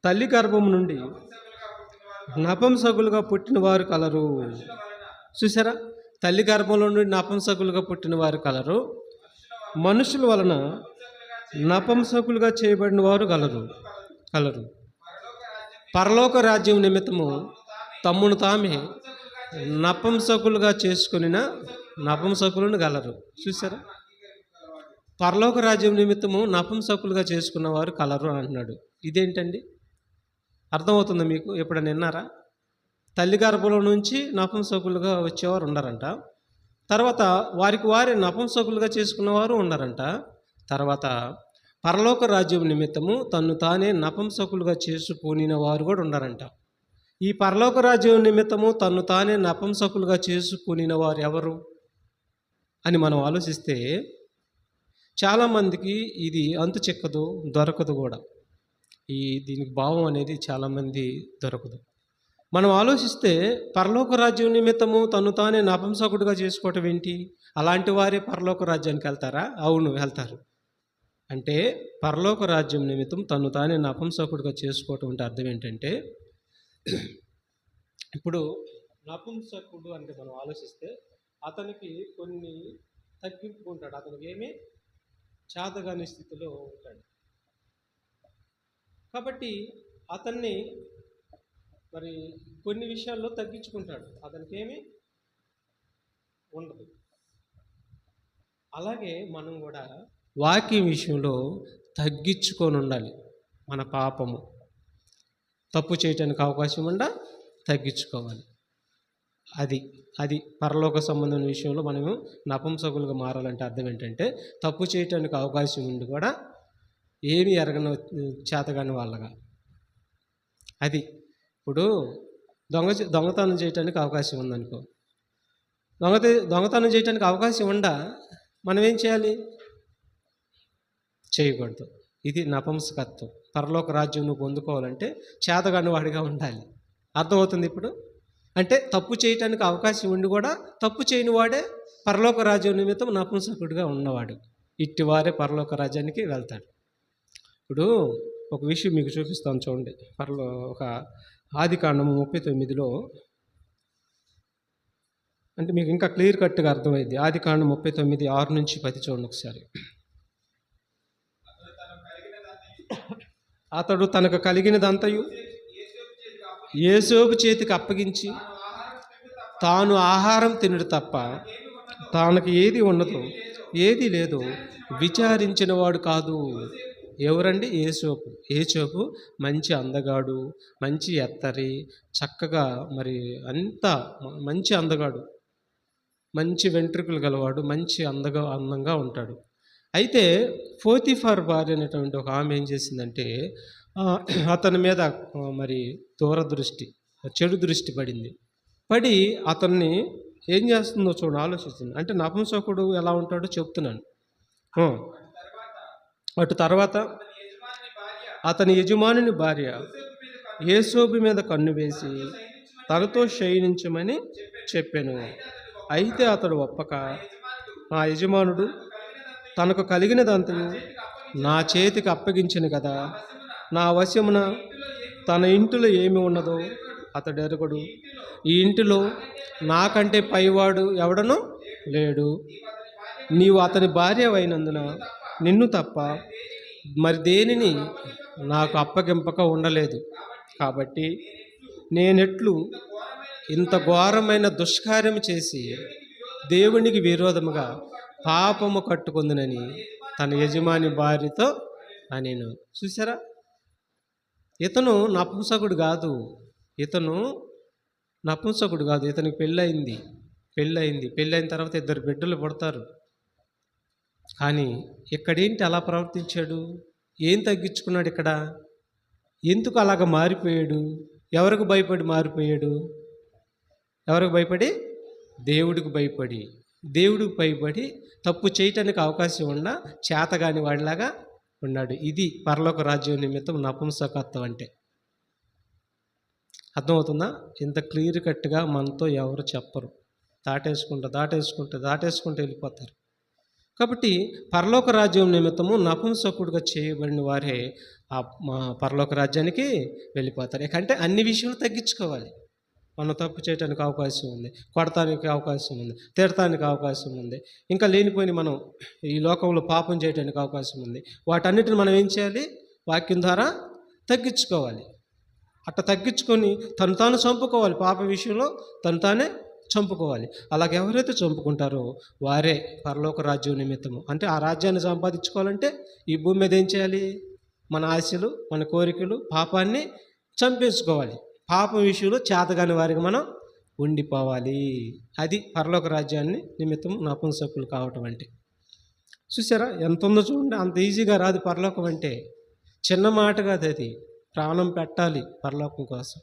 తల్లి గర్భం నుండి నపుంసకులుగా పుట్టిన వారు కలరు. చూసారా, తల్లి గర్భంలో నుండి నపుంసకులుగా పుట్టిన వారు కలరు, మనుషుల వలన నపుంసకులుగా చేయబడిన వారు కలరు. పరలోక రాజ్యం నిమిత్తము తమ్మును తామే నపుంసకులుగా చేసుకునిన నపుంసకులను గలరు. చూసారా, పరలోక రాజ్యం నిమిత్తము నపుంసకులుగా చేసుకున్న వారు కలరు అని అంటున్నాడు. ఇదేంటండి? అర్థమవుతుంది మీకు? ఎప్పుడైనా విన్నారా? తల్లి గర్భంలో నుంచి నపుంసకులుగా వచ్చేవారు ఉన్నారంట. తర్వాత వారికి వారే నపుంసకులుగా చేసుకున్నవారు ఉన్నారంట. తర్వాత పరలోక రాజ్యం నిమిత్తము తన్ను తానే నపుంసకులుగా చేసుకునిన వారు కూడా ఉన్నారంట. ఈ పరలోక రాజ్యం నిమిత్తము తన్ను తానే నపుంసకులుగా చేసుకునిన వారు ఎవరు అని మనం ఆలోచిస్తే చాలామందికి ఇది అంతు చిక్కదు, దొరకదు కూడా. దీనికి భావం అనేది చాలామంది దొరకదు. మనం ఆలోచిస్తే పరలోక రాజ్యం నిమిత్తము తను తానే నపుంసకుడిగా చేసుకోవటం ఏంటి? అలాంటి వారే పరలోక రాజ్యానికి వెళ్తారా? అవును, వెళ్తారు. అంటే పరలోక రాజ్యం నిమిత్తం తను తానే నపుంసకుడిగా చేసుకోవటం అంటే అర్థం ఏంటంటే, ఇప్పుడు నపుంసకుడు అంటే మనం ఆలోచిస్తే అతనికి కొన్ని తగ్గింపుకుంటాడు, అతనికి ఏమీ చేతగాని స్థితిలో ఉంటాడు. కాబట్టి అతన్ని మరి కొన్ని విషయాల్లో తగ్గించుకుంటాడు, అతనికి ఏమీ ఉండదు. అలాగే మనం కూడా వాక్యం విషయంలో తగ్గించుకొని ఉండాలి. మన పాపము తప్పు చేయటానికి అవకాశం ఉండా తగ్గించుకోవాలి. అది పరలోక సంబంధమైన విషయంలో మనము నపుంసకులుగా మారాలంటే అర్థం ఏంటంటే, తప్పు చేయటానికి అవకాశం ఉండి కూడా ఏమి ఎరగని చేతగాని వాళ్ళగా. అది ఇప్పుడు దొంగతనం చేయటానికి అవకాశం ఉందనుకో, దొంగతనం చేయటానికి అవకాశం ఉండా మనం ఏం చేయాలి? చేయకూడదు. ఇది నపుంసకత్వం. పరలోక రాజ్యం నువ్వు పొందుకోవాలంటే చేతగాని వాడిగా ఉండాలి. అర్థమవుతుంది ఇప్పుడు? అంటే తప్పు చేయటానికి అవకాశం ఉండి కూడా తప్పు చేయని వాడే పరలోక రాజ్యం నిమిత్తం నపుంసకుడిగా ఉన్నవాడు. ఇట్టివారే పరలోక రాజ్యానికి వెళ్తాడు. ఇప్పుడు ఒక విషయం మీకు చూపిస్తాను చూడండి. ఒక ఆదికాండము 39లో, అంటే మీకు ఇంకా క్లియర్ కట్గా అర్థమైంది. ఆదికాండం 39 6-10 చూడండి ఒకసారి. అతడు తనకు కలిగినదంతయు యోసేపు చేతికి అప్పగించి తాను ఆహారం తినడు తప్ప తనకు ఏది ఉన్నదో ఏది లేదో విచారించిన వాడు కాదు. ఎవరండి? యోసేపు మంచి అందగాడు, మంచి ఎత్తరి, చక్కగా మరి అంతా మంచి అందగాడు, మంచి వెంట్రుకలు గలవాడు, మంచి అందంగా ఉంటాడు. అయితే పోతీఫర్ భార్య అనేటువంటి ఒక ఆమె ఏం చేసిందంటే అతని మీద మరి దూరదృష్టి, చెడు దృష్టి పడి అతన్ని ఏం చేస్తుందో చూడండి, ఆలోచిస్తుంది. అంటే నపుంసకుడు ఎలా ఉంటాడో చెప్తున్నాను. అటు తర్వాత అతని యజమానుని భార్య యోసేపు మీద కన్ను వేసి తనతో శయనించమని చెప్పాను. అయితే అతడు ఒప్పక, ఆ యజమానుడు తనకు కలిగినదంతయు నా చేతికి అప్పగించను కదా, నా వశమున తన ఇంటిలో ఏమి ఉన్నదో అతడు ఎరగడు. ఈ ఇంటిలో నాకంటే పైవాడు ఎవడనో లేడు. నీవు అతని భార్య అయినందున నిన్ను తప్ప మరి దేనిని నాకు అప్పగింపక ఉండలేదు. కాబట్టి నేనెట్లు ఇంత ఘోరమైన దుష్కార్యం చేసి దేవునికి విరోధముగా పాపము కట్టుకుందునని తన యజమాని భార్యతో అనేను. చూసారా, ఇతను నపుంసకుడు కాదు, ఇతనికి పెళ్ళయింది. పెళ్ళైన తర్వాత 2 బిడ్డలు పుడతారు. కానీ ఇక్కడేంటి అలా ప్రవర్తించాడు? ఏం తగ్గించుకున్నాడు ఇక్కడ? ఎందుకు అలాగ మారిపోయాడు? ఎవరికి భయపడి మారిపోయాడు? ఎవరికి భయపడి? దేవుడికి భయపడి తప్పు చేయటానికి అవకాశం ఉన్న చేతగాని వాడిలాగా ఉన్నాడు. ఇది పరలోక రాజ్యం నిమిత్తం నపుంసకత్వం అంటే. అర్థమవుతుందా? ఇంత క్లియర్ కట్గా మనతో ఎవరు చెప్పరు. దాటేసుకుంటూ వెళ్ళిపోతారు. కాబట్టి పరలోక రాజ్యం నిమిత్తము నపుంసకుడిగా చేయబడిన వారే ఆ మా పరలోక రాజ్యానికి వెళ్ళిపోతారు. అంటే అన్ని విషయాలు తగ్గించుకోవాలి. మనం తప్పు చేయడానికి అవకాశం ఉంది, కొడతానికి అవకాశం ఉంది, తిడటానికి అవకాశం ఉంది, ఇంకా లేనిపోయిన మనం ఈ లోకంలో పాపం చేయడానికి అవకాశం ఉంది. వాటన్నిటిని మనం ఏం చేయాలి? వాక్యం ద్వారా తగ్గించుకోవాలి. అట్లా తగ్గించుకొని తను తాను చంపుకోవాలి. పాప విషయంలో తను తానే చంపుకోవాలి. అలాగే ఎవరైతే చంపుకుంటారో వారే పరలోక రాజ్యం నిమిత్తము, అంటే ఆ రాజ్యాన్ని సంపాదించుకోవాలంటే ఈ భూమి మీద ఏం చేయాలి? మన ఆశలు, మన కోరికలు, పాపాన్ని చంపేసుకోవాలి. పాపం విషయంలో చేతగాని వారికి మనం ఉండిపోవాలి. అది పరలోక రాజ్యాన్ని నిమిత్తం నపుంసకులు కావటం అంటే. చూసారా ఎంత ఉందో చూడండి. అంత ఈజీగా రాదు పరలోకం అంటే. చిన్న మాట కాదు అది. ప్రాణం పెట్టాలి పరలోకం కోసం.